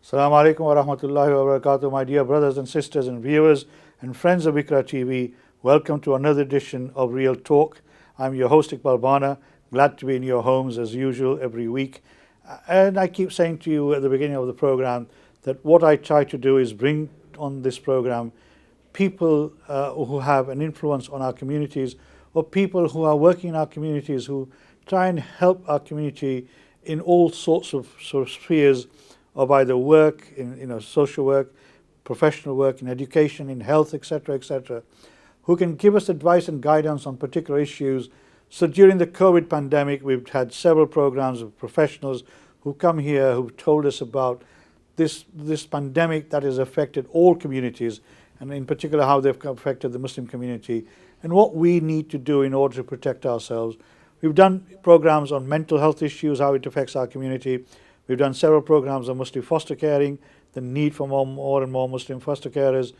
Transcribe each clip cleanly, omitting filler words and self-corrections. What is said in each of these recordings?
Assalamu alaikum wa rahmatullahi wa barakatuh, my dear brothers and sisters and viewers and friends of Ikra TV. Welcome to another edition of Real Talk. I'm your host Iqbal Bana, glad to be in your homes as usual every week. And I keep saying to you at the beginning of the program that what I try to do is bring on this program people who have an influence on our communities, or people who are working in our communities who try and help our community in all sorts of spheres of either work, in social work, professional work, in education, in health, etc., who can give us advice and guidance on particular issues. So during the COVID pandemic, we've had several programs of professionals who come here who've told us about this pandemic that has affected all communities, and in particular how they've affected the Muslim community and what we need to do in order to protect ourselves. We've done programs on mental health issues, how it affects our community. We've done several programs on Muslim foster caring, the need for more and more Muslim foster carers.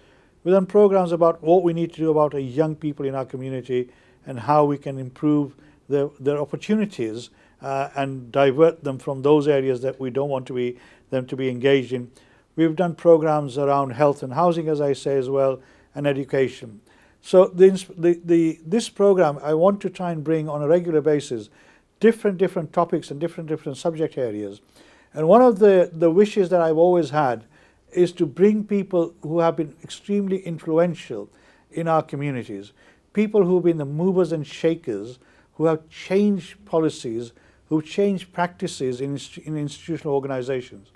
We've done programs about what we need to do about young people in our community and how we can improve their opportunities and divert them from those areas that we don't want them to be engaged in. We've done programs around health and housing, as I say, as well, and education. So this program, I want to try and bring on a regular basis different topics and different subject areas. And one of the wishes that I've always had is to bring people who have been extremely influential in our communities, people who've been the movers and shakers, who have changed policies, who've changed practices in institutional organizations,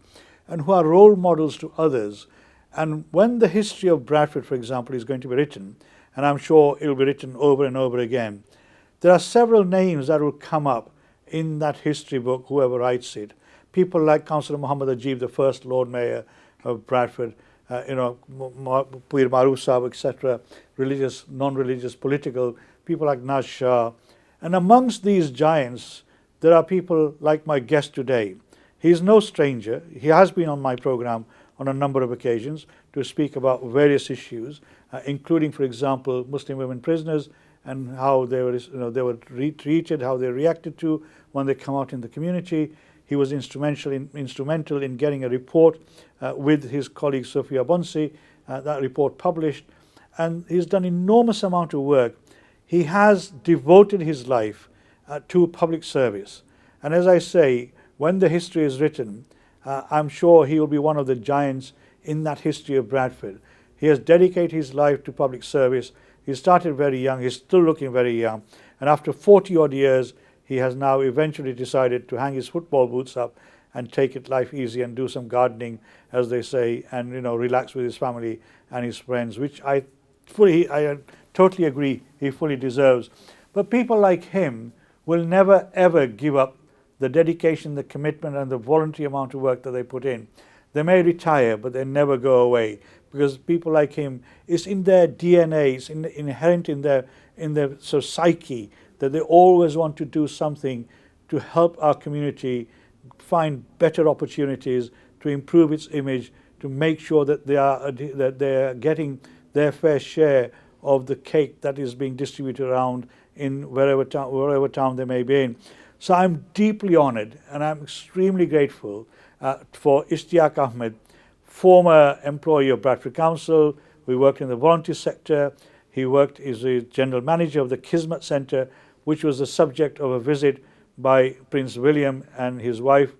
and who are role models to others. And when the history of Bradford, for example, is going to be written, and I'm sure it'll be written over and over again, there are several names that will come up in that history book, whoever writes it. People like Councillor Muhammad Ajib, the first Lord Mayor of Bradford, Pir Maroof Sahib, etc., religious, non-religious, political, people like Naz Shah. And amongst these giants, there are people like my guest today. He's no stranger. He has been on my program on a number of occasions to speak about various issues, including, for example, Muslim women prisoners and how they were treated, how they reacted to when they come out in the community. He was instrumental in getting a report with his colleague Sophia Bonsi, that report published, and he's done enormous amount of work. He has devoted his life to public service, and as I say, when the history is written, I'm sure he will be one of the giants in that history of Bradford. He has dedicated his life to public service. He started very young, he's still looking very young, and after 40 odd years, he has now eventually decided to hang his football boots up and take it life easy and do some gardening, as they say, and relax with his family and his friends, which I totally agree he fully deserves. But people like him will never ever give up the dedication, the commitment, and the voluntary amount of work that they put in. They may retire, but they never go away, because people like him, it's in their DNA, it's inherent in their psyche, that they always want to do something to help our community find better opportunities, to improve its image, to make sure that they are getting their fair share of the cake that is being distributed around in wherever town they may be in. So I'm deeply honored and I'm extremely grateful for Ishtiaq Ahmed, former employee of Bradford Council. We worked in the volunteer sector. He worked as the general manager of the Kismet Centre, which was the subject of a visit by Prince William and his wife,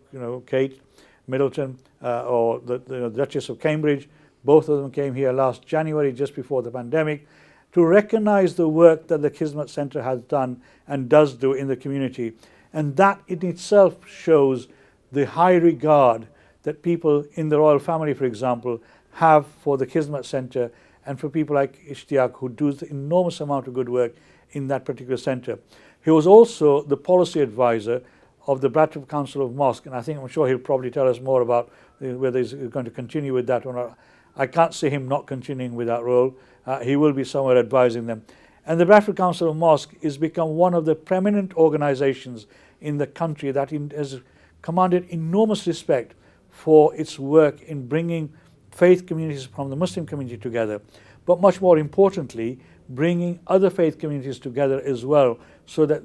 Kate Middleton, or the Duchess of Cambridge. Both of them came here last January, just before the pandemic, to recognize the work that the Kismet Centre has done and does do in the community. And that in itself shows the high regard that people in the royal family, for example, have for the Kismet Centre and for people like Ishtiaq, who do the enormous amount of good work in that particular centre. He was also the policy advisor of the Bradford Council of Mosques, and I'm sure he'll probably tell us more about whether he's going to continue with that or not. I can't see him not continuing with that role. He will be somewhere advising them. And the Bradford Council of Mosques has become one of the preeminent organizations in the country that has commanded enormous respect for its work in bringing faith communities from the Muslim community together, but much more importantly, bringing other faith communities together as well, so that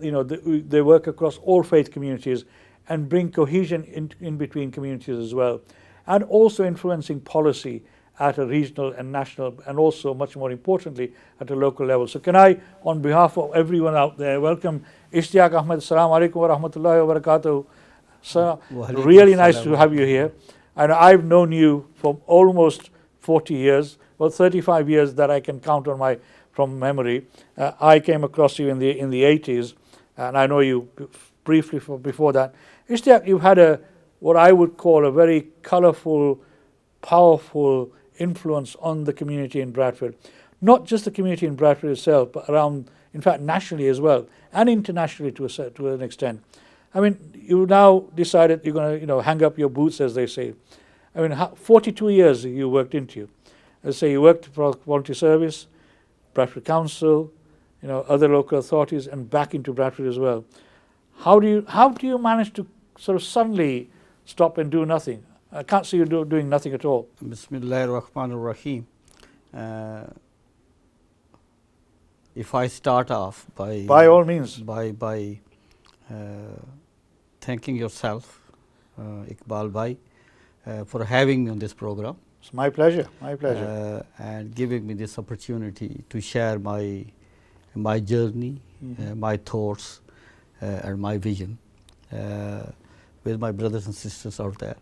they work across all faith communities and bring cohesion in between communities as well. and also influencing policy at a regional and national, and also much more importantly at a local level. So can I, on behalf of everyone out there, welcome Ishtiaq Ahmed. Assalamu alaikum wa rahmatullahi wa barakatuh. So really nice to have you here. And I've known you for almost 40 years, well 35 years that I can count on from memory. I came across you in the 80s, and I know you briefly before that. Ishtiaq, you've had what I would call a very colorful, powerful influence on the community in Bradford. Not just the community in Bradford itself, but around, in fact, nationally as well, and internationally to an extent. I mean, you now decided you're going to, hang up your boots, as they say. I mean, 42 years you worked into. Let's say you worked for volunteer service, Bradford Council, other local authorities, and back into Bradford as well. How do you manage to sort of suddenly stop and do nothing? I can't see you doing nothing at all. Bismillahir Rahmanir Rahim. If I start off by all means, by thanking yourself, Iqbal Bhai, for having me on this program. It's my pleasure. My pleasure. And giving me this opportunity to share my journey, my thoughts, and my vision with my brothers and sisters out there.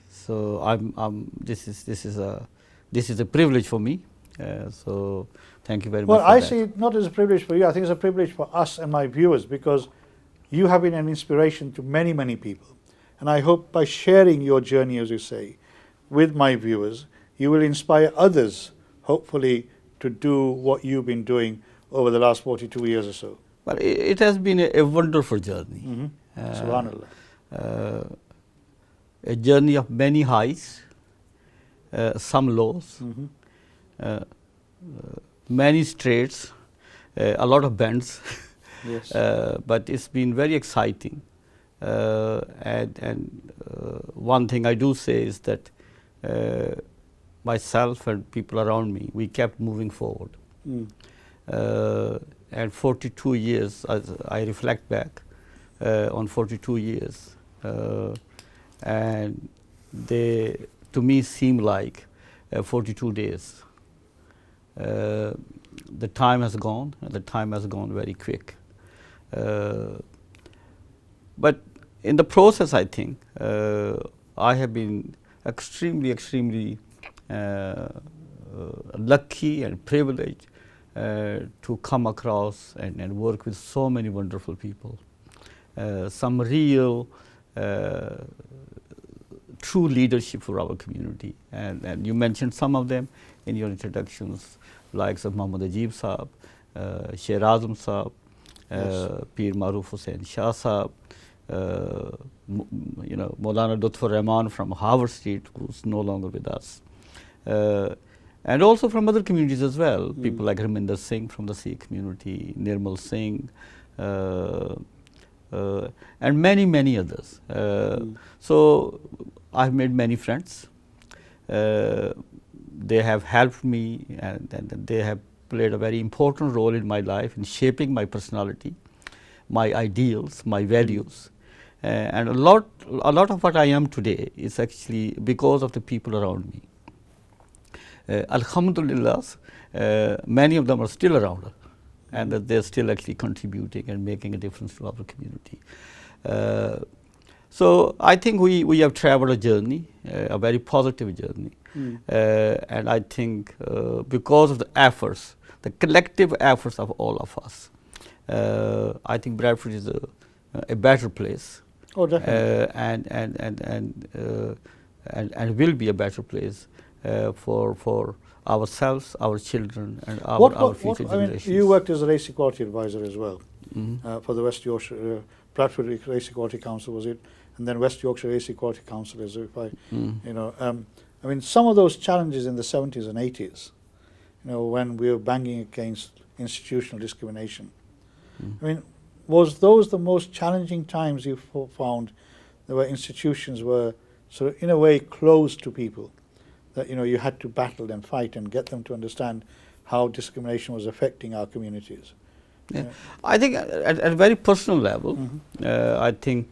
So this is a privilege for me. So thank you very much. Well, I see it not as a privilege for you. I think it's a privilege for us and my viewers, because you have been an inspiration to many, many people. And I hope by sharing your journey, as you say, with my viewers, you will inspire others, hopefully, to do what you've been doing over the last 42 years or so. Well, it has been a wonderful journey. Subhanallah. A journey of many highs, some lows, many straights, a lot of bends. Yes. But it's been very exciting. One thing I do say is that myself and people around me, we kept moving forward. And 42 years, as I reflect back on 42 years, and they, to me, seem like 42 days. The time has gone, and the time has gone very quick. But in the process, I think, I have been extremely lucky and privileged to come across and work with so many wonderful people. Some real, true leadership for our community. And you mentioned some of them in your introductions, likes of Muhammad Ajib Saab, Sher Azam Saab, Peer Maruf Hussain Shah Saab, Maulana Lutfur Rahman from Harvard Street, who's no longer with us. And also from other communities as well, people like Raminder Singh from the Sikh community, Nirmal Singh, and many others. So I've made many friends. They have helped me, and they have played a very important role in my life in shaping my personality, my ideals, my values. And a lot of what I am today is actually because of the people around me. Alhamdulillah, many of them are still around, and that they're still actually contributing and making a difference to our community. So I think we have traveled a journey, a very positive journey. And I think because of the efforts, the collective efforts of all of us, I think Bradford is a better place. Oh, definitely. And will be a better place for ourselves, our children, and our future generations. You worked as a race equality advisor as well for the West Yorkshire, Bradford Race Equality Council, was it? And then West Yorkshire Race Equality Council, as if I mean, some of those challenges in the 70s and 80s, when we were banging against institutional discrimination. I mean, was those the most challenging times you found, where institutions were sort of in a way closed to people, that you had to battle and fight and get them to understand how discrimination was affecting our communities? Yeah. I think at a very personal level, I think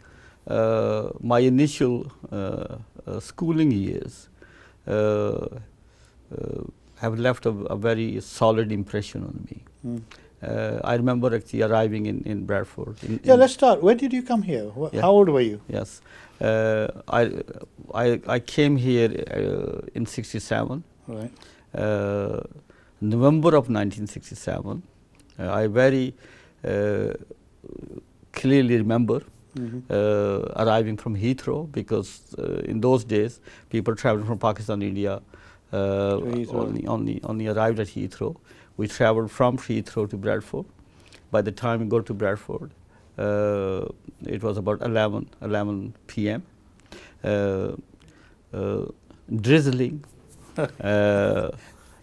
my initial schooling years have left a very solid impression on me. I remember actually arriving in Bradford. Yeah, let's start. When did you come here? Yeah. How old were you? Yes, I came here in '67. Right. November of 1967. I very clearly remember arriving from Heathrow, because in those days people traveled from Pakistan, India, only arrived at Heathrow. We traveled from Heathrow to Bradford. By the time we got to Bradford, it was about 11 p.m. Drizzling,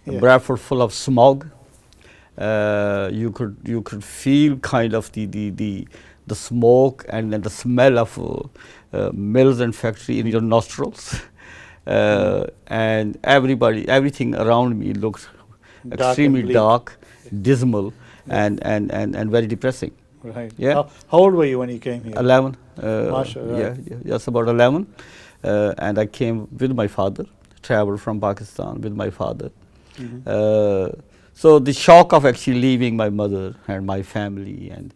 Bradford full of smog. You could feel kind of the smoke and then the smell of mills and factory in your nostrils, and everything around me looked extremely dark, dismal, and very depressing. Right. Yeah. How old were you when you came here? 11. Mashallah. Yes, about 11. And I came with my father, traveled from Pakistan with my father. So the shock of actually leaving my mother and my family and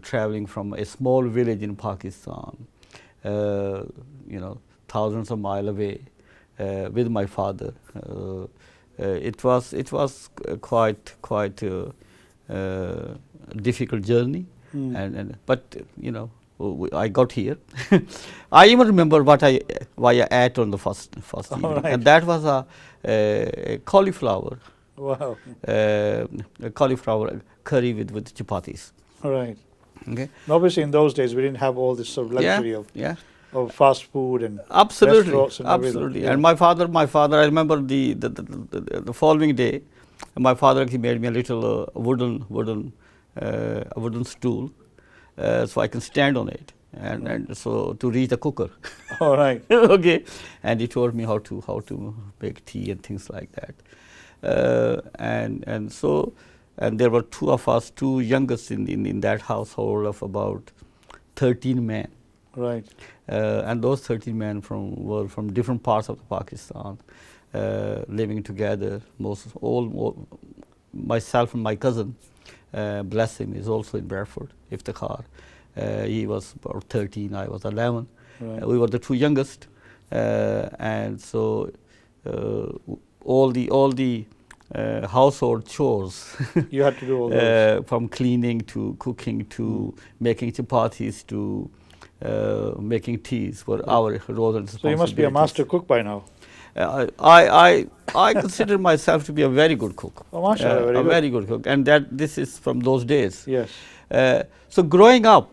traveling from a small village in Pakistan, thousands of miles away with my father, it was quite difficult journey, but I got here. I even remember why I ate on the first evening, right. and that was a cauliflower. Wow. A cauliflower curry with chapatis. Right. Okay. And obviously, in those days, we didn't have all this sort of luxury of fast food and restaurants and absolutely. everything. And my father, I remember the following day, my father actually made me a little wooden stool, so I can stand on it, and so to reach the cooker. All right. Okay. And he told me how to make tea and things like that, and there were two of us, two youngest in that household of about 13 men. Right. And those 13 men were from different parts of Pakistan, living together. Myself and my cousin, bless him, is also in Bradford, Iftikhar. He was about 13, I was 11. Right. We were the two youngest, and so all the household chores. You had to do all those. From cleaning to cooking to making chapatis to making teas were our roles and responsibilities. So you must be a master cook by now. I consider myself to be a very good cook. Oh, mashallah, very good cook, and this is from those days. Yes. So growing up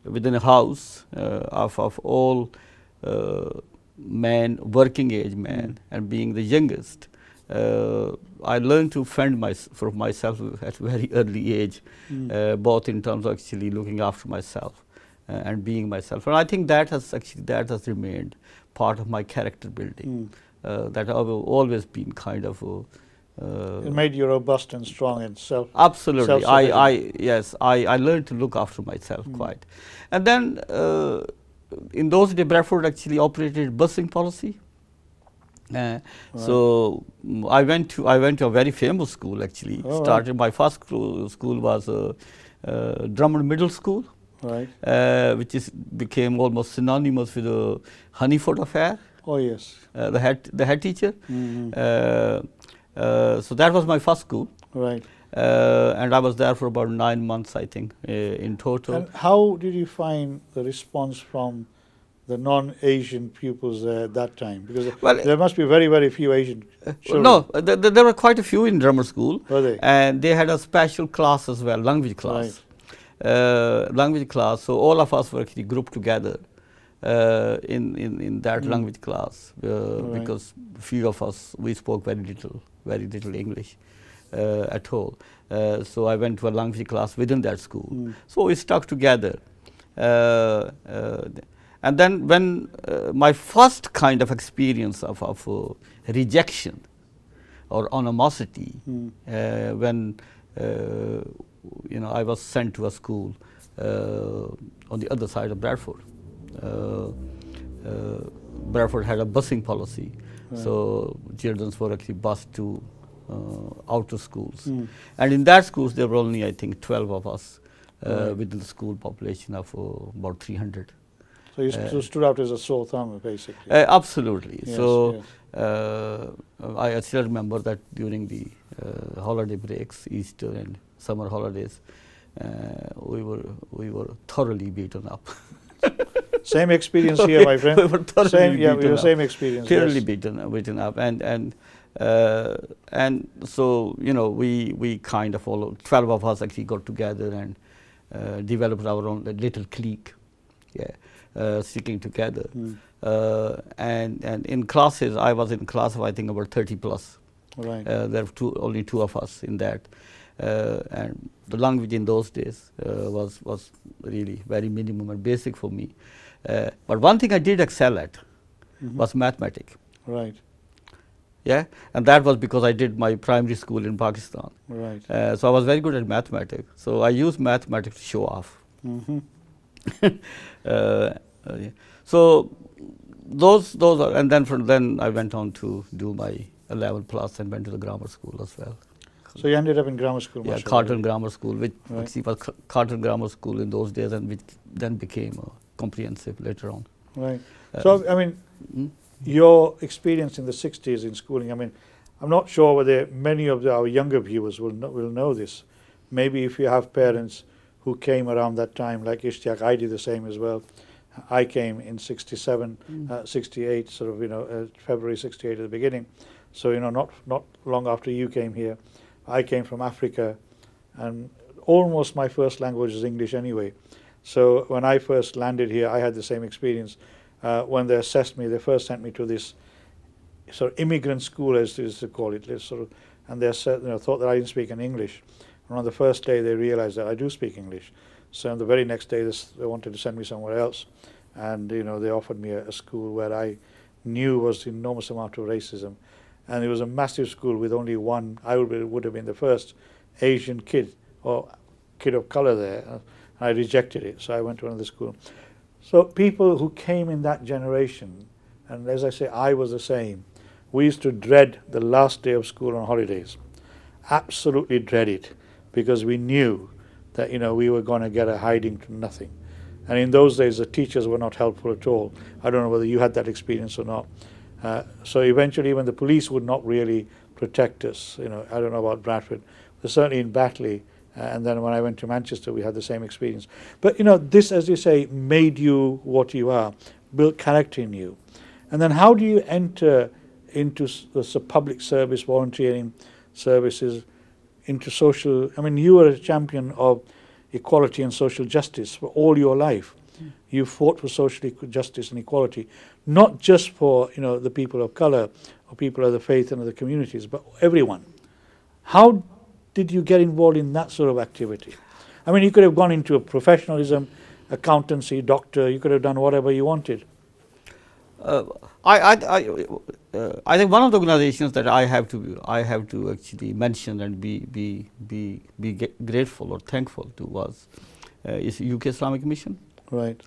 within a house of all men, working age men, and being the youngest, I learned to fend for myself at a very early age, both in terms of actually looking after myself and being myself. And I think that has remained part of my character building. That I've always been kind of. It made you robust and strong and Absolutely. I learned to look after myself quite. And then in those days, Bradford actually operated busing policy. Right. So I went to a very famous school actually. My first school was Drummond Middle School, right. Which became almost synonymous with the Honeyford affair. Oh yes. The head teacher. So that was my first school. Right. And I was there for about 9 months, I think, in total. And how did you find the response from the non-Asian pupils there at that time? Because there must be very, very few Asian children. No, there were quite a few in drummer school. Were they? And they had a special class as well, language class. Right. Language class. So all of us were actually grouped together in that language class, because few of us, we spoke very little English at all. So I went to a language class within that school. So we stuck together. And then when my first kind of experience of rejection or animosity, when I was sent to a school on the other side of Bradford. Uh, Bradford had a busing policy, so children were actually bused to outer schools. And in that schools, there were only, I think, 12 of us within the school population of about 300. So you stood out as a sore thumb, basically. Absolutely. Yes, so yes. I still remember that during the holiday breaks, Easter and summer holidays, we were thoroughly beaten up. Same experience here, my friend. We were thoroughly beaten up. Same experience. Thoroughly Yes. beaten up, and so we kind of followed. 12 of us actually got together and developed our own little clique. Yeah. Sticking together, and in classes, I was in class of I think about 30 plus. Right. There were only two of us in that, and the language in those days was really very minimum and basic for me. But one thing I did excel at was mathematics. Right. Yeah, and that was because I did my primary school in Pakistan. Right. So I was very good at mathematics. So I used mathematics to show off. Yeah. So those are, and then from then I went on to do my 11 plus and went to the grammar school as well. So you ended up in grammar school. Yeah, mashallah. Carlton Grammar School, which Right. actually was Carlton Grammar School in those days, and which then became comprehensive later on. Right. So I mean, your experience in the 60s in schooling. I mean, I'm not sure whether many of our younger viewers will know this. Maybe if you have parents who came around that time, like Ishtiaq, I did the same as well. I came in 67, 68, sort of, February 68 at the beginning. So, not long after you came here. I came from Africa, and almost my first language is English anyway. So when I first landed here, I had the same experience. When they assessed me, they first sent me to this sort of immigrant school, as they used to call it, and they said, thought that I didn't speak in English. And on the first day, they realized that I do speak English. So on the very next day, they wanted to send me somewhere else. And, they offered me a school where I knew was an enormous amount of racism. And it was a massive school with only one. I would have been the first Asian kid or kid of color there. I rejected it, so I went to another school. So people who came in that generation, and as I say, I was the same, we used to dread the last day of school on holidays. Absolutely dread it, because we knew that we were going to get a hiding to nothing. And in those days, the teachers were not helpful at all. I don't know whether you had that experience or not. So eventually, even the police would not really protect us. I don't know about Bradford, but certainly in Batley. And then when I went to Manchester, we had the same experience. But this, as you say, made you what you are, built character in you. And then how do you enter into the public service, volunteering services, into social? I mean, you were a champion of equality and social justice for all your life. You fought for social justice and equality, not just for the people of color or people of the faith and of the communities, but everyone. How did you get involved in that sort of activity? I mean, you could have gone into a professionalism, accountancy, doctor. You could have done whatever you wanted. I think one of the organizations that I have to actually mention and be grateful or thankful to was is UK Islamic Mission. Right.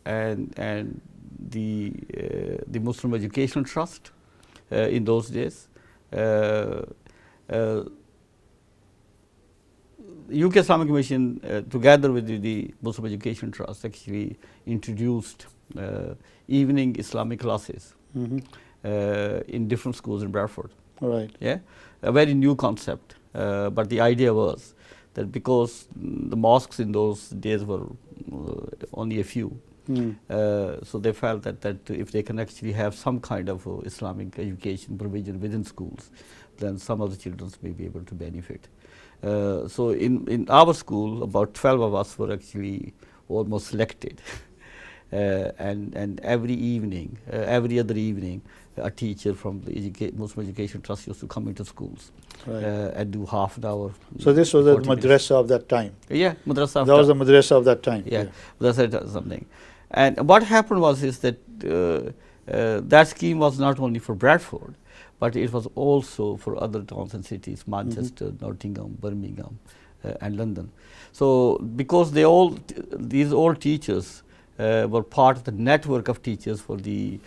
And the Muslim Education Trust in those days. UK Islamic Mission, together with the Muslim Education Trust, actually introduced evening Islamic classes in different schools in Bradford. Right. Yeah, a very new concept. But the idea was that because the mosques in those days were only a few, so they felt that if they can actually have some kind of Islamic education provision within schools, then some of the children may be able to benefit. So in our school, about 12 of us were actually almost selected. And every evening, every other evening, a teacher from the Muslim Education Trust used to come into schools and do half an hour. So this was the madrasa of that time? Yeah, madrasa. That was the madrasa of that time? Yeah, madrasa something. And what happened was that that scheme was not only for Bradford, but it was also for other towns and cities, Manchester, Nottingham, Birmingham, and London. So because these all teachers were part of the network of teachers for the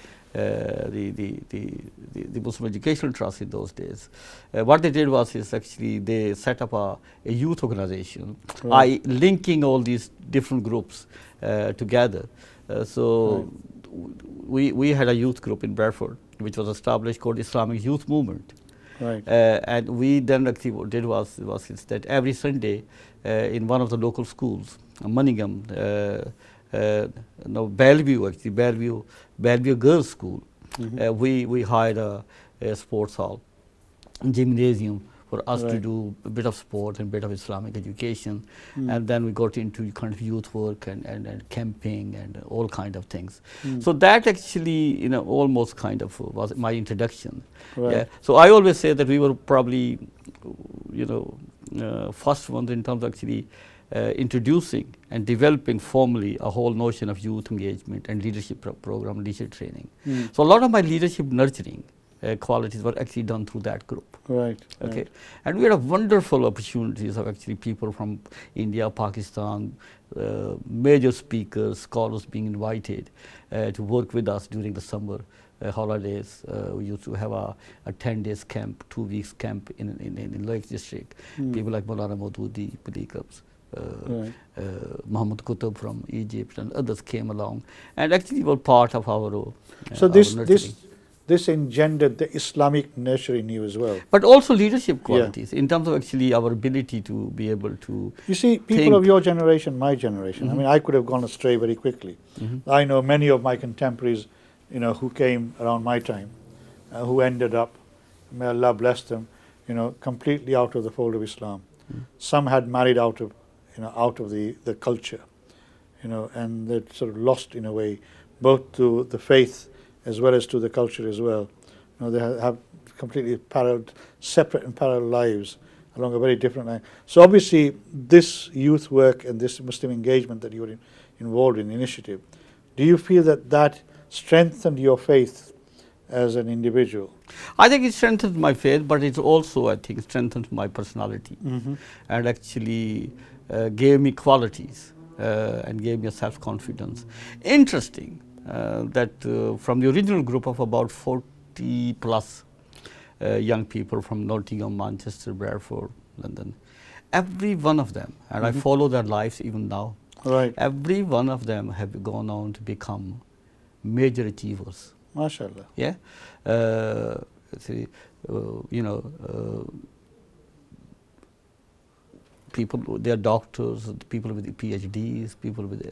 Muslim Educational Trust in those days. What they did was actually they set up a youth organization, linking all these different groups together. So we had a youth group in Bradford, which was established called Islamic Youth Movement. Right. And we then actually what did was that every Sunday in one of the local schools, Manningham, Bellevue actually, Bellevue Girls School, we hired a sports hall, gymnasium for us to do a bit of sport and a bit of Islamic education, and then we got into kind of youth work and camping and all kind of things. So that actually, almost kind of was my introduction. Yeah. So I always say that we were probably, first ones in terms of actually introducing and developing formally a whole notion of youth engagement and leadership program, leadership training. So a lot of my leadership nurturing qualities were actually done through that group. Right. Okay. Right. And we had a wonderful opportunities of actually people from India, Pakistan, major speakers, scholars being invited to work with us during the summer holidays. We used to have a 10 days camp, 2 weeks camp in Lake District. People like Maulana Maududi, Palikabs, Muhammad Qutb from Egypt and others came along and actually were part of our So our this engendered the Islamic nurture in you as well. But also leadership qualities in terms of actually our ability to be able to. You see, people of your generation, my generation, I mean, I could have gone astray very quickly. I know many of my contemporaries, who came around my time, who ended up, may Allah bless them, completely out of the fold of Islam. Some had married out of the culture, and they're sort of lost in a way, both to the faith as well as to the culture as well. They have completely separate and parallel lives along a very different line. So obviously, this youth work and this Muslim engagement that you were involved in, initiative, do you feel that strengthened your faith as an individual? I think it strengthened my faith, but it also, I think, strengthened my personality and actually gave me qualities and gave me a self-confidence. Interesting that from the original group of about 40 plus young people from Nottingham, Manchester, Bradford, London, every one of them, and I follow their lives even now, every one of them have gone on to become major achievers. MashaAllah. Yeah. People, they are doctors, people with PhDs, people with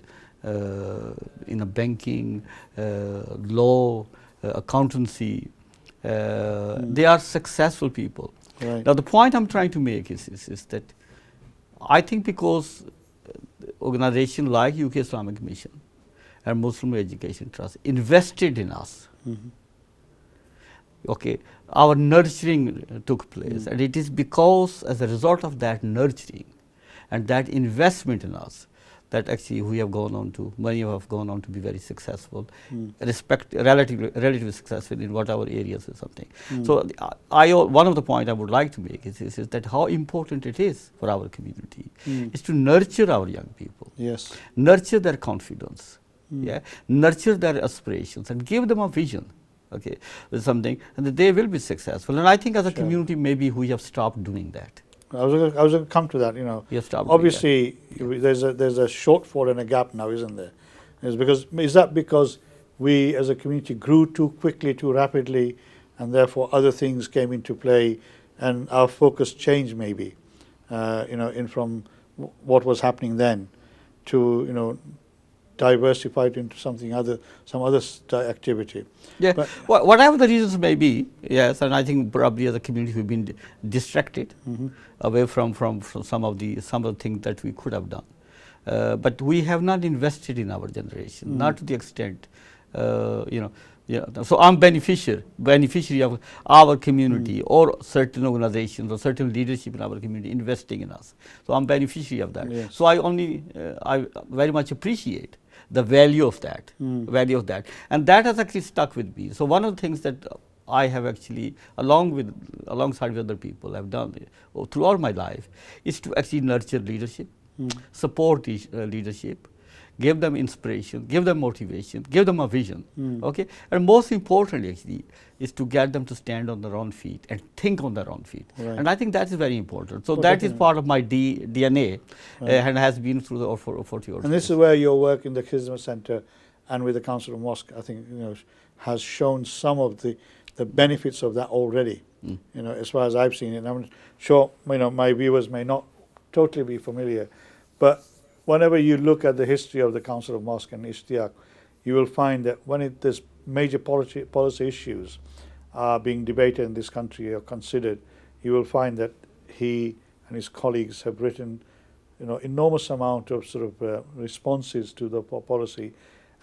banking, law, accountancy. They are successful people. Now the point I'm trying to make is that I think because organizations like UK Islamic Mission and Muslim Education Trust invested in us, okay, our nurturing took place, and it is because as a result of that nurturing and that investment in us that actually we have gone on to, many have gone on to be very successful, relatively successful in whatever areas or something. So one of the points I would like to make is that how important it is for our community is to nurture our young people, nurture their confidence, nurture their aspirations and give them a vision, okay, with something, and that they will be successful. And I think as a community, maybe we have stopped doing that. I was going to come to that. Obviously, there's a shortfall and a gap now, isn't there? Is that because we as a community grew too quickly, too rapidly, and therefore other things came into play, and our focus changed maybe, from what was happening then to diversified into some other activity. Yeah, but whatever the reasons may be, yes, and I think probably as a community we've been distracted away from some of the things that we could have done. But we have not invested in our generation, not to the extent, So I'm beneficiary of our community or certain organizations or certain leadership in our community investing in us. So I'm beneficiary of that. So I very much appreciate the value of that, and that has actually stuck with me. So one of the things that I have actually, alongside with other people, I've done throughout my life, is to actually nurture leadership, support leadership, give them inspiration, give them motivation, give them a vision. Okay, and most importantly, actually, is to get them to stand on their own feet and think on their own feet. Right. And I think that is very important. So Oh, that is definitely. part of my DNA, Right. and has been through the 40 years. And this is where your work in the Khidmat Centre and with the Council of Mosques, I think, has shown some of the benefits of that already. As far as I've seen it. And I'm sure, my viewers may not totally be familiar, but whenever you look at the history of the Council of Mosques and Ishtiaq, you will find that when there's major policy issues are being debated in this country or considered, you will find that he and his colleagues have written enormous amount of sort of responses to the policy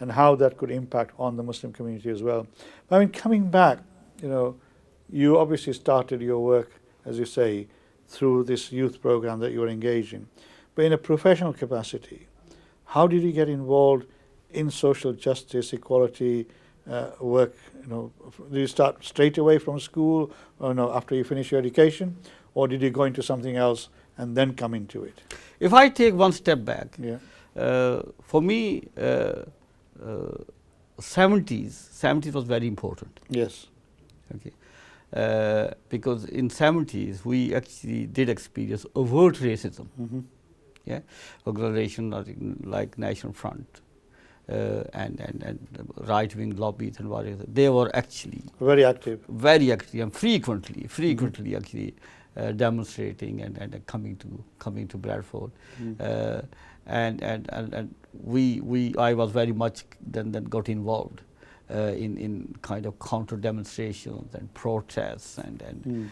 and how that could impact on the Muslim community as well. But I mean, coming back, you obviously started your work, as you say, through this youth program that you were engaged in. But in a professional capacity, how did you get involved in social justice, equality work? Did you start straight away from school, or no, after you finish your education, or did you go into something else and then come into it? If I take one step back, for me, 70s was very important. Yes. Okay. Because in 70s we actually did experience overt racism. Yeah, organization like National Front and right-wing lobbies and whatever, they were actually very active and frequently actually demonstrating and coming to Bradford. And I was very much then got involved in kind of counter demonstrations and protests and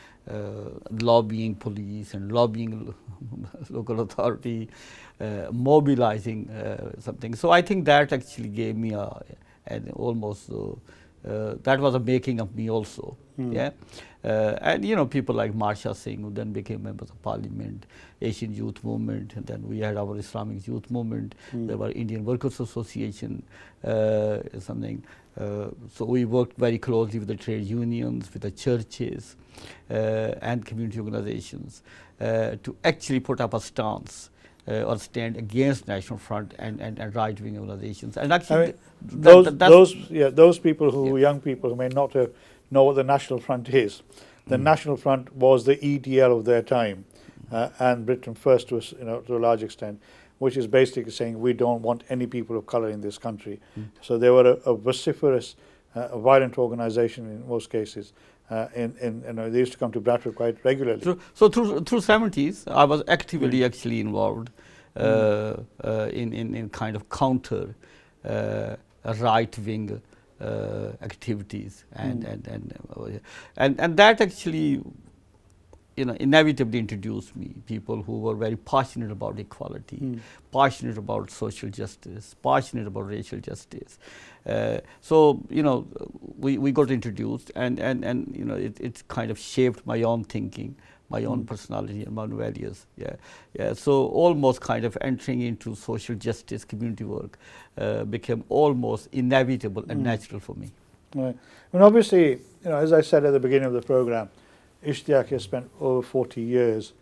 lobbying police and lobbying local authority, mobilizing something. So I think that actually gave me an almost that was a making of me also. Yeah, and people like Marsha Singh, who then became members of Parliament, Asian Youth Movement, and then we had our Islamic Youth Movement. There were Indian Workers Association, something. So we worked very closely with the trade unions, with the churches, and community organizations to actually put up a stance or stand against National Front and right-wing organizations. And actually, those people who young people who may not know what the National Front is. The National Front was the EDL of their time, and Britain First was, to a large extent, which is basically saying we don't want any people of color in this country. So they were a vociferous, violent organization in most cases. They used to come to Bradford quite regularly. So through 70s, I was actively actually involved in kind of counter right-wing activities, and that actually inevitably introduced me people who were very passionate about equality, passionate about social justice, passionate about racial justice. So we got introduced, and it kind of shaped my own thinking, my own personality and my own values. So almost kind of entering into social justice, community work became almost inevitable and natural for me. Right. And obviously, as I said at the beginning of the program, Ishtiaq has spent over 40 years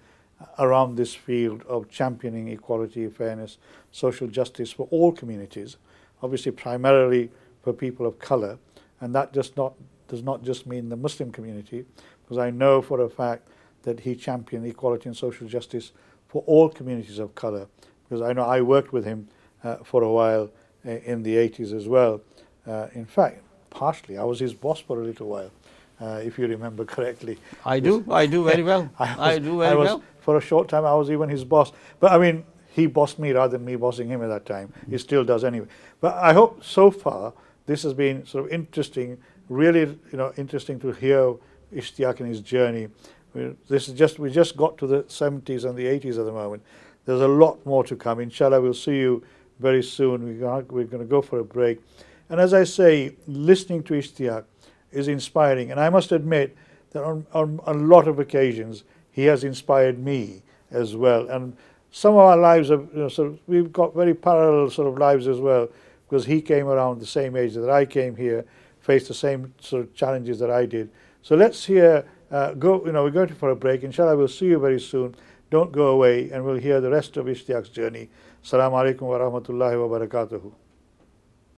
around this field of championing equality, fairness, social justice for all communities, obviously primarily for people of color, and that does not just mean the Muslim community, because I know for a fact that he championed equality and social justice for all communities of color, because I know I worked with him for a while in the 80s as well. In fact, partially, I was his boss for a little while, if you remember correctly. I do very well. I do very well. For a short time, I was even his boss. But I mean, he bossed me rather than me bossing him at that time. He still does anyway. But I hope so far this has been sort of interesting, really, interesting to hear Ishtiaq and his journey. We just got to the 70s and the 80s at the moment. There's a lot more to come. Inshallah, we'll see you very soon. We're going to go for a break. And as I say, listening to Ishtiaq is inspiring. And I must admit that on a lot of occasions, he has inspired me as well. And some of our lives are, we've got very parallel sort of lives as well, because he came around the same age that I came here, faced the same sort of challenges that I did. So let's hear, we're going for a break. Inshallah, we'll see you very soon. Don't go away, and we'll hear the rest of Ishtiaqs Journey. Assalamu alaikum wa rahmatullahi wa barakatuhu.